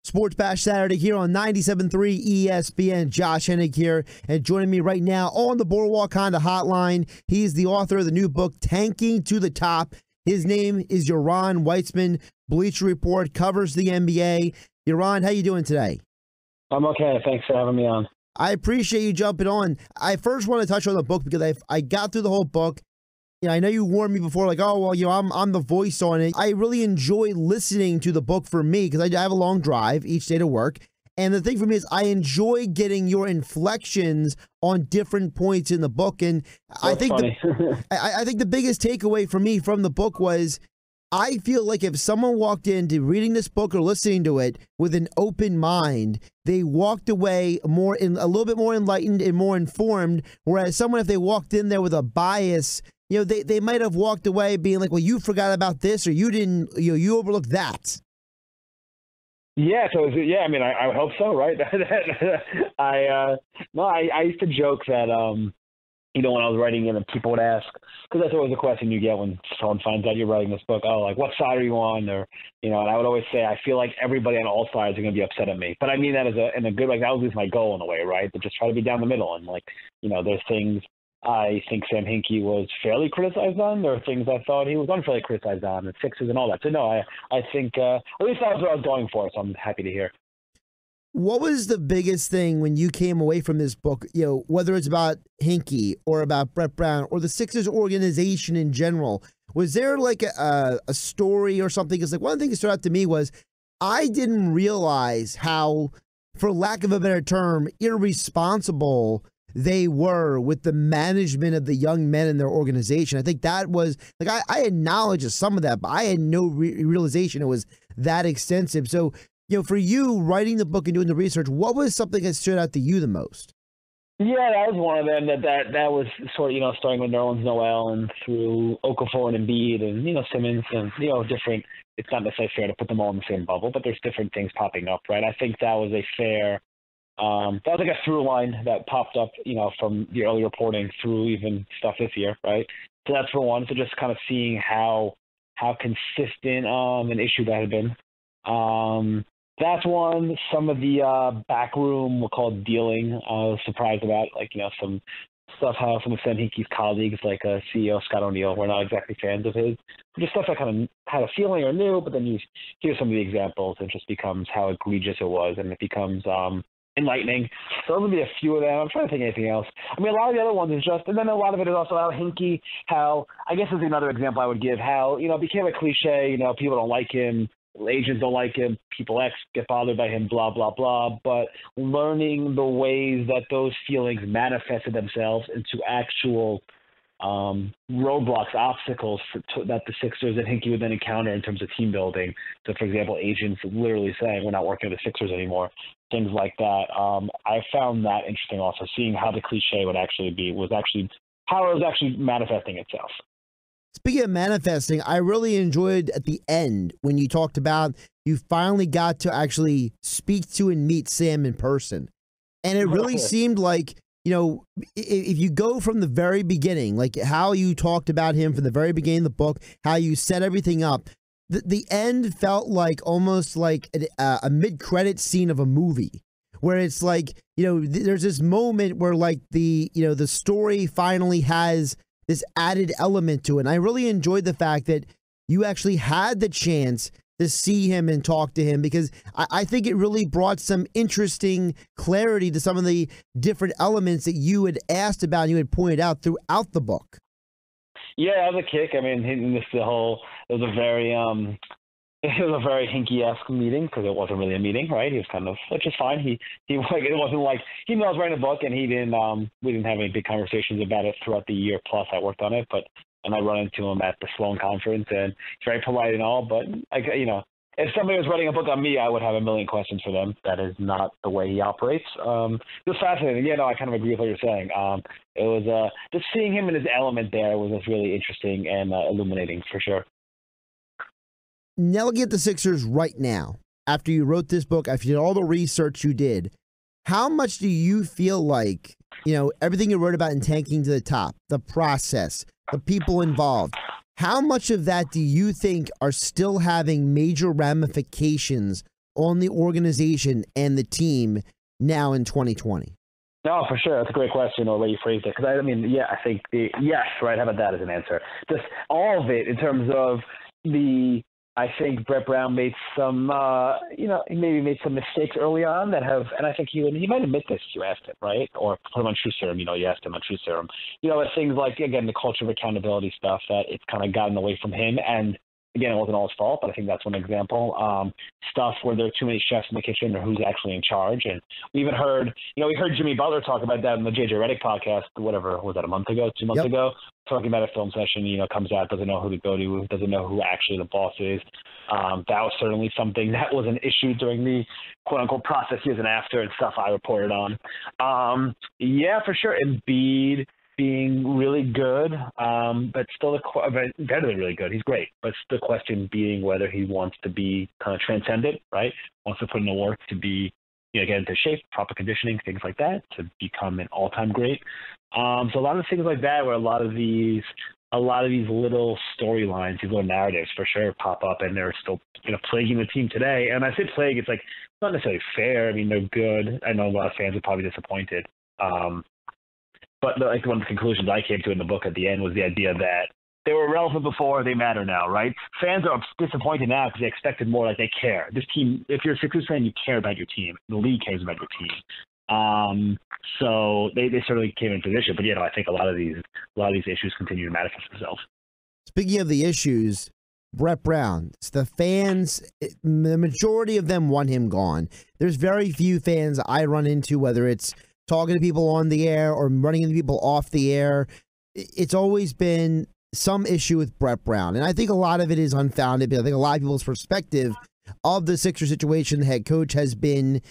Sports Bash Saturday here on 97.3 ESPN. Josh Hennig here, and joining me right now on the Boardwalk Honda Hotline, he's the author of the new book, Tanking to the Top. His name is Yaron Weitzman. Bleacher Report, covers the NBA. Yaron, how you doing today? I'm okay. Thanks for having me on. I appreciate you jumping on. I first want to touch on the book because I got through the whole book. You know, I know you warned me before, like, oh, well, you know, I'm the voice on it. I really enjoy listening to the book for me because I have a long drive each day to work. And the thing for me is I enjoy getting your inflections on different points in the book. And I think I think the biggest takeaway for me from the book was I feel like if someone walked into reading this book or listening to it with an open mind, they walked away a little bit more enlightened and more informed. Whereas someone, if they walked in there with a bias, you know, they might have walked away being like, well, you forgot about this, or you didn't, you overlooked that. Yeah, so I mean, I hope so, right? I used to joke that, you know, when I was writing it and people would ask, because that's always a question you get when someone finds out you're writing this book, oh, like, what side are you on? Or, you know, and I would always say, I feel like everybody on all sides are going to be upset at me. But I mean that in a good, like, that was my goal in a way, right? But just try to be down the middle. And, like, you know, there's things I think Sam Hinkie was fairly criticized on. There are things I thought he was unfairly criticized on, and Sixers and all that. So, no, I think, at least that was what I was going for, so I'm happy to hear. What was the biggest thing when you came away from this book, you know, whether it's about Hinkie or about Brett Brown or the Sixers organization in general? Was there like a story or something? Because like one thing that stood out to me was I didn't realize how, for lack of a better term, irresponsible they were with the management of the young men in their organization. I think that was, like, I had knowledge of some of that, but I had no realization it was that extensive. So, you know, for you writing the book and doing the research, what was something that stood out to you the most? Yeah, that was one of them. That was sort of, you know, starting with Nerlens Noel and through Okafor and Embiid and, you know, Simmons and, you know, different. It's not necessarily fair to put them all in the same bubble, but there's different things popping up, right? I think that was a fair. That was like a through line that popped up, you know, from the early reporting through even stuff this year, right? So that's for one. So just kind of seeing how consistent an issue that had been. That's one. Some of the backroom, we'll call it dealing, I was surprised about, like, you know, some stuff how some of Sam Hinkie's colleagues, like CEO Scott O'Neil, were not exactly fans of his. Just stuff I kind of had a feeling or knew, but then you hear some of the examples, it just becomes how egregious it was, and it becomes enlightening. So those would be a few of them. I'm trying to think of anything else. I mean, a lot of the other ones is just, and then a lot of it is also how Hinkie, how, I guess is another example I would give, how, you know, it became a cliche, you know, people don't like him, agents don't like him, people get bothered by him, blah, blah, blah. But learning the ways that those feelings manifested themselves into actual roadblocks, obstacles that the Sixers and Hinkie would then encounter in terms of team building. So, for example, agents literally saying, we're not working with the Sixers anymore, things like that. I found that interesting also, seeing how the cliche would actually be, how it was actually manifesting itself. Speaking of manifesting, I really enjoyed at the end when you talked about you finally got to actually speak to and meet Sam in person. And it really seemed like, you know, if you go from the very beginning, like how you talked about him from the very beginning of the book, how you set everything up, the end felt like almost like a mid-credit scene of a movie, where it's like, you know, there's this moment where like the story finally has this added element to it. And I really enjoyed the fact that you actually had the chance to see him and talk to him, because I think it really brought some interesting clarity to some of the different elements that you had asked about and you had pointed out throughout the book. Yeah, that was a kick. I mean, it was a very Hinkie-esque meeting, because it wasn't really a meeting, right? He was kind of, which is fine. He like, it wasn't like, he knew I was writing a book, and we didn't have any big conversations about it throughout the year plus I worked on it, and I run into him at the Sloan conference, and he's very polite and all, but you know, if somebody was writing a book on me, I would have a million questions for them. That is not the way he operates. It was fascinating. Yeah, no, I kind of agree with what you're saying. It was just seeing him in his element there was just really interesting and illuminating for sure. Now looking at the Sixers right now, after you wrote this book, after you did all the research you did, how much do you feel like, you know, everything you wrote about in Tanking to the Top, the process, the people involved, how much of that do you think are still having major ramifications on the organization and the team now in 2020? No, for sure. That's a great question, or the way you phrased it. Because I mean, yeah, I think yes, right. How about that as an answer? Just all of it in terms of I think Brett Brown made some, he maybe made some mistakes early on that have, and I think he might admit this if you asked him, right? Or put him on True Serum, you asked him on True Serum. Things like, again, the culture of accountability stuff, that it's kind of gotten away from him. And again, it wasn't all his fault, but I think that's one example. Stuff where there are too many chefs in the kitchen or who's actually in charge. And we even heard, we heard Jimmy Butler talk about that in the JJ Redick podcast, whatever, was that a month ago, 2 months ago, talking about a film session, comes out, doesn't know who to go to, doesn't know who actually the boss is. That was certainly something that was an issue during the quote-unquote process years and after and stuff I reported on. Yeah, for sure. Embiid being really good, but still better than really good. He's great, but the question being whether he wants to be kind of transcendent, right? Wants to put in the work to be, get into shape, proper conditioning, things like that, to become an all-time great. So a lot of things like that, where a lot of these little storylines, these little narratives, for sure pop up, and they're still plaguing the team today. And I say plague, it's like not necessarily fair. I mean, they're good. I know a lot of fans are probably disappointed. But one of the conclusions I came to in the book at the end was the idea that they were relevant before, they matter now, right? Fans are disappointed now because they expected more, like they care. This team, if you're a Sixers fan, you care about your team. The league cares about your team. So they certainly came in position. But I think a lot of these issues continue to manifest themselves. Speaking of the issues, Brett Brown, the fans, the majority of them want him gone. There's very few fans I run into, whether it's talking to people on the air or running into people off the air. It's always been some issue with Brett Brown. And I think a lot of it is unfounded, but I think a lot of people's perspective of the Sixers situation, the head coach, has been,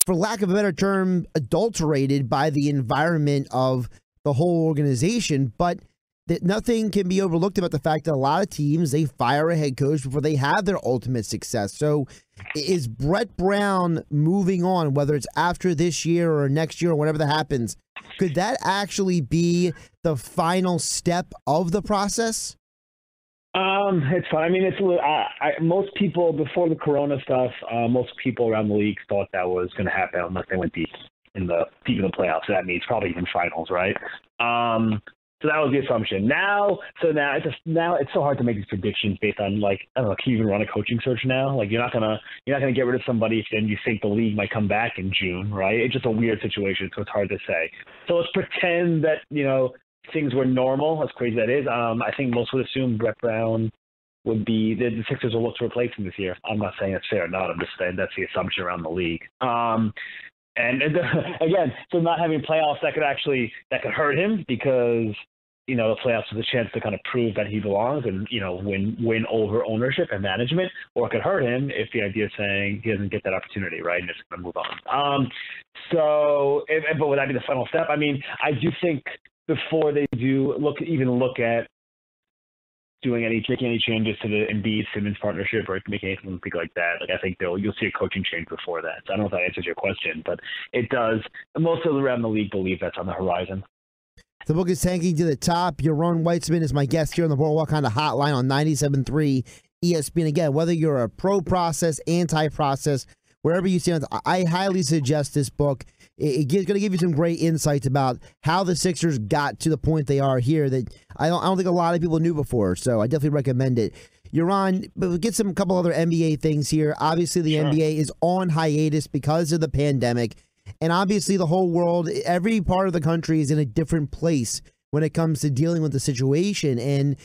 for lack of a better term, adulterated by the environment of the whole organization. But that nothing can be overlooked about the fact that a lot of teams, they fire a head coach before they have their ultimate success. So is Brett Brown moving on, whether it's after this year or next year or whatever that happens, could that actually be the final step of the process? It's fine. I mean, most people before the Corona stuff, most people around the league thought that was going to happen unless they went deep in the playoffs. So that means probably even finals, right? So that was the assumption. Now it's so hard to make these predictions based on, like, I don't know, can you even run a coaching search now? Like, you're not gonna get rid of somebody if then you think the league might come back in June, right? It's just a weird situation, so it's hard to say. So let's pretend that things were normal, as crazy as that is. I think most would assume Brett Brown would be the Sixers will look to replace him this year. I'm not saying it's fair or not. I'm just saying that's the assumption around the league. And again, so not having playoffs that could hurt him, because the playoffs is a chance to kind of prove that he belongs and win over ownership and management, or it could hurt him if the idea is saying he doesn't get that opportunity, right, and just going to move on. But would that be the final step? I mean, I do think before they do look at making any changes to the Embiid-Simmons partnership or making anything like that, like, I think you'll see a coaching change before that. So I don't know if that answers your question, but it does. Most of around the league believe that's on the horizon. The book is tanking to the top. Yaron Weitzman is my guest here on the Boardwalk Kind of Hotline on 97.3 ESPN. Again, whether you're a pro-process, anti-process, wherever you stand, I highly suggest this book. It's going to give you some great insights about how the Sixers got to the point they are here that I don't think a lot of people knew before. So I definitely recommend it. Yaron, but we'll get a couple other NBA things here. Obviously, the NBA is on hiatus because of the pandemic. And obviously, the whole world, every part of the country is in a different place when it comes to dealing with the situation. And,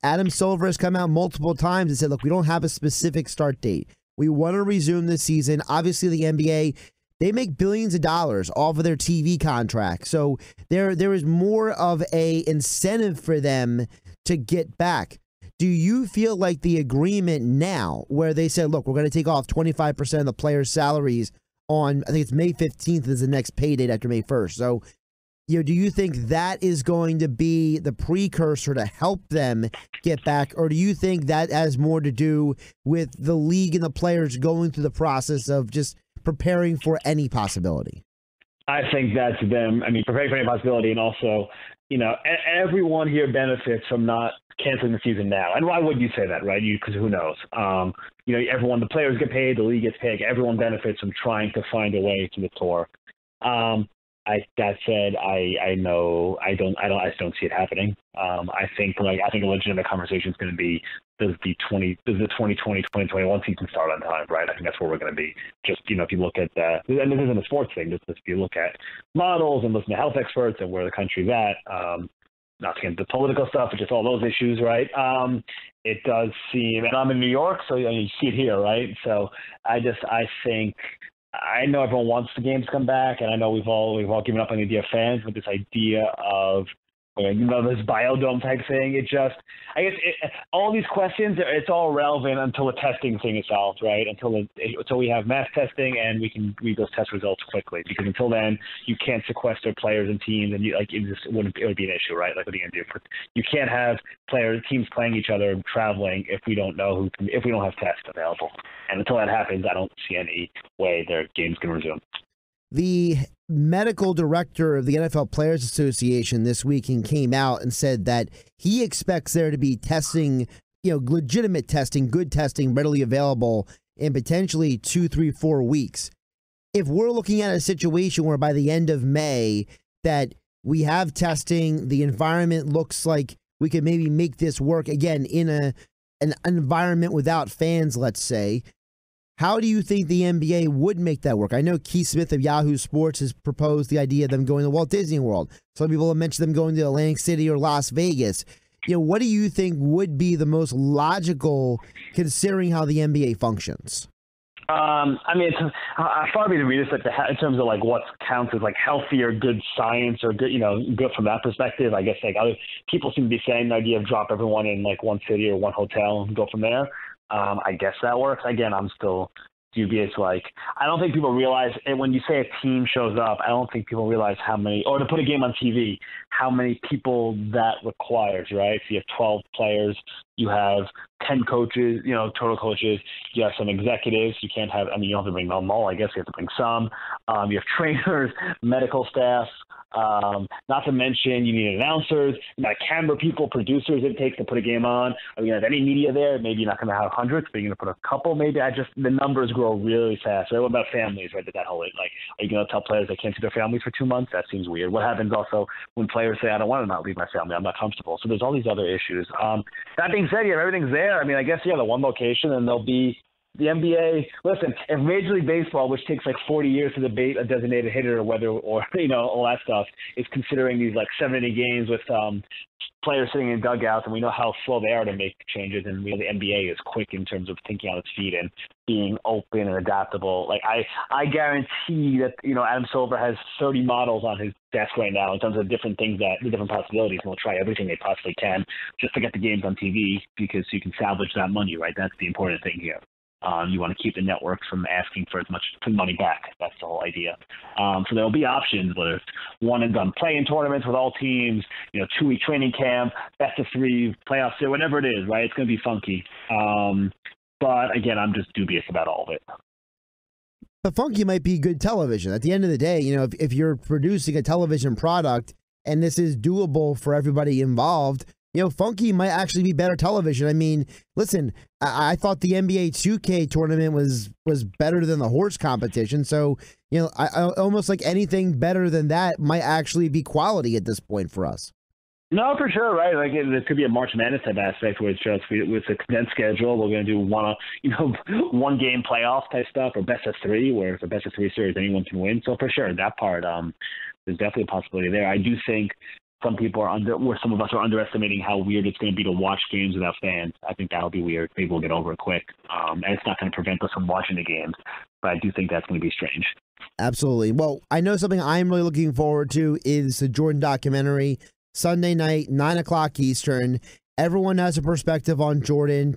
Adam Silver has come out multiple times and said, look, we don't have a specific start date. We want to resume this season. Obviously, the NBA, they make billions of dollars off of their TV contract. So there is more of a incentive for them to get back. Do you feel like the agreement now where they said, look, we're going to take off 25% of the players' salaries on, I think it's May 15th is the next pay date after May 1st. So, do you think that is going to be the precursor to help them get back? Or do you think that has more to do with the league and the players going through the process of just preparing for any possibility? I think that's them. I mean, preparing for any possibility, and also, everyone here benefits from not canceling the season now. And why would you say that, right? Because who knows? everyone, the players get paid, the league gets paid, everyone benefits from trying to find a way to the tour. That said, I just don't see it happening. I think a legitimate conversation is going to be, does the 2020-2021 season start on time, right? I think that's where we're going to be. Just, if you look at and this isn't a sports thing, just if you look at models and listen to health experts and where the country's at, not to get into political stuff, but just all those issues, right? It does seem, and I'm in New York, so you see it here, right? So I think, I know everyone wants the games to come back, and I know we've all given up on the idea of fans, but this idea of this biodome type thing, I guess all these questions, it's all relevant until the testing thing is solved, right? Until we have mass testing and we can read those test results quickly, because until then you can't sequester players and teams, and it would be an issue, right? Like, what are you gonna do? You can't have teams playing each other and traveling if we don't know if we don't have tests available. And until that happens, I don't see any way their games can resume. The medical director of the NFL Players Association this weekend came out and said that he expects there to be testing, legitimate testing, good testing, readily available in potentially 2, 3, 4 weeks. If we're looking at a situation where by the end of May that we have testing, the environment looks like we could maybe make this work again in an environment without fans, let's say. How do you think the NBA would make that work? I know Keith Smith of Yahoo Sports has proposed the idea of them going to Walt Disney World. Some people have mentioned them going to Atlantic City or Las Vegas. What do you think would be the most logical, considering how the NBA functions? It's far be to read this in terms of what counts as healthy or good science or good, good from that perspective. I guess other people seem to be saying the idea of drop everyone in one city or one hotel and go from there. I guess that works. Again, I'm still dubious. I don't think people realize, and when you say a team shows up, I don't think people realize how many, or to put a game on TV, how many people that requires, right? So you have 12 players, you have 10 coaches, total coaches, you have some executives, you don't have to bring them all, I guess you have to bring some. You have trainers, medical staff, not to mention you need announcers, camera people, producers it takes to put a game on. Are you going to have any media there? Maybe you're not going to have hundreds, but you're going to put a couple. Maybe the numbers grow really fast. Right? What about families? Right? That whole are you going to tell players they can't see their families for 2 months? That seems weird. What happens also when players say, I don't want to not leave my family, I'm not comfortable. So there's all these other issues. That being said, everything's there. I guess the one location, and there'll be the NBA. Listen, if Major League Baseball, which takes 40 years to debate a designated hitter or whether, or all that stuff, is considering these 7-inning games with players sitting in dugouts, and we know how slow they are to make changes, and the NBA is quick in terms of thinking on its feet and being open and adaptable. I guarantee that Adam Silver has 30 models on his desk right now in terms of different things, the different possibilities, and they'll try everything they possibly can just to get the games on TV, because you can salvage that money, right? That's the important thing here. You want to keep the networks from asking for as much money back. That's the whole idea. So there'll be options, whether it's one and done play-in tournaments with all teams, 2-week training camp, best of 3, playoffs, whatever it is, right? It's going to be funky. But again, I'm just dubious about all of it. But funky might be good television. At the end of the day, if you're producing a television product and this is doable for everybody involved, funky might actually be better television. Listen, I thought the NBA 2K tournament was better than the horse competition. So, I almost like anything better than that might actually be quality at this point for us. No, for sure, right? There could be a March Madness type aspect where it's just with a condensed schedule, we're going to do one game playoff type stuff, or best of 3, where it's a best of 3 series, anyone can win. So for sure, that part, there's definitely a possibility there. I do think some of us are underestimating how weird it's going to be to watch games without fans. I think that'll be weird. Maybe we'll get over it quick. And it's not going to prevent us from watching the games, but I do think that's going to be strange. Absolutely. Well, I know something I'm really looking forward to is the Jordan documentary, Sunday night, 9:00 Eastern. Everyone has a perspective on Jordan.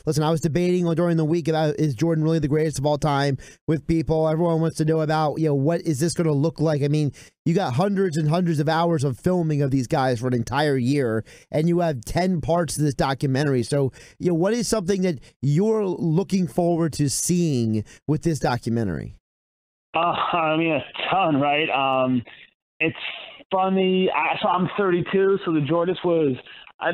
Listen, I was debating during the week about, is Jordan really the greatest of all time with people. Everyone wants to know about, what is this going to look like? You got hundreds and hundreds of hours of filming of these guys for an entire year, and you have 10 parts of this documentary. So, what is something that you're looking forward to seeing with this documentary? A ton, right? funny. So I'm 32, so the Jordans was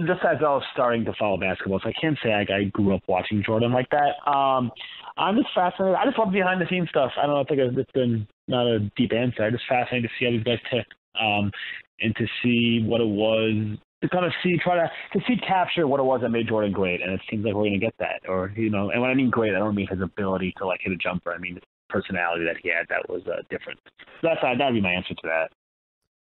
just as I was starting to follow basketball, so I can't say I grew up watching Jordan like that. I'm just fascinated. I just love behind the scenes stuff. I don't know. I think it's been not a deep answer. I'm just fascinated to see how these guys tick, and to see what it was, to kind of capture what it was that made Jordan great. And it seems like we're going to get that. Or, and when I mean great, I don't mean his ability to hit a jumper. I mean the personality that he had that was different. So that'd be my answer to that.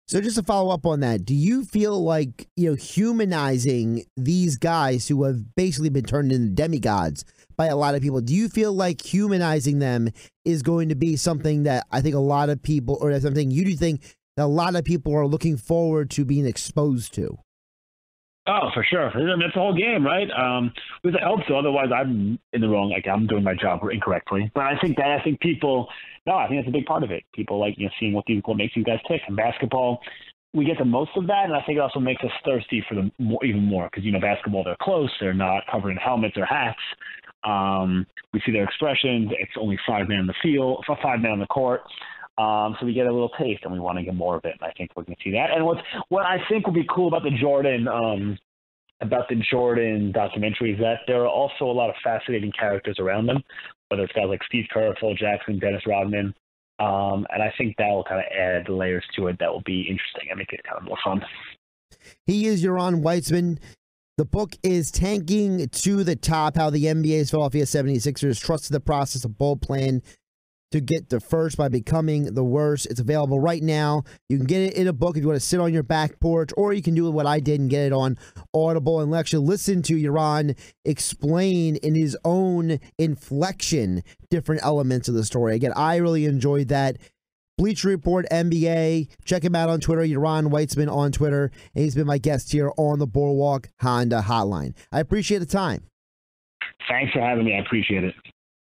So just to follow up on that, do you feel like, humanizing these guys who have basically been turned into demigods by a lot of people, do you feel like humanizing them is going to be something that I think a lot of people, or something you do think that a lot of people are looking forward to being exposed to? Oh, for sure. I mean, it's the whole game, right? Because I hope so. Otherwise, I'm in the wrong. I'm doing my job incorrectly. But I think people. No, I think that's a big part of it. People seeing what makes these guys tick. In basketball, we get the most of that, and I think it also makes us thirsty for them even more. Because basketball, they're close. They're not covered in helmets or hats. We see their expressions. It's only 5 men on the field, 5 men on the court. So we get a little taste, and we want to get more of it. And I think we're going to see that. And what I think would be cool about the Jordan documentary is that there are also a lot of fascinating characters around them, whether it's guys like Steve Kerr, Phil Jackson, Dennis Rodman. And I think that will kind of add layers to it that will be interesting and make it kind of more fun. He is Yaron Weitzman. The book is Tanking to the Top, How the NBA's Philadelphia 76ers Trusted the Process of Bold Plan to Get to First by Becoming the Worst. It's available right now. You can get it in a book if you want to sit on your back porch, or you can do what I did and get it on Audible and actually listen to Yaron explain in his own inflection different elements of the story. Again, I really enjoyed that. Bleacher Report NBA. Check him out on Twitter, Yaron Weitzman on Twitter. And he's been my guest here on the Boardwalk Honda Hotline. I appreciate the time. Thanks for having me. I appreciate it.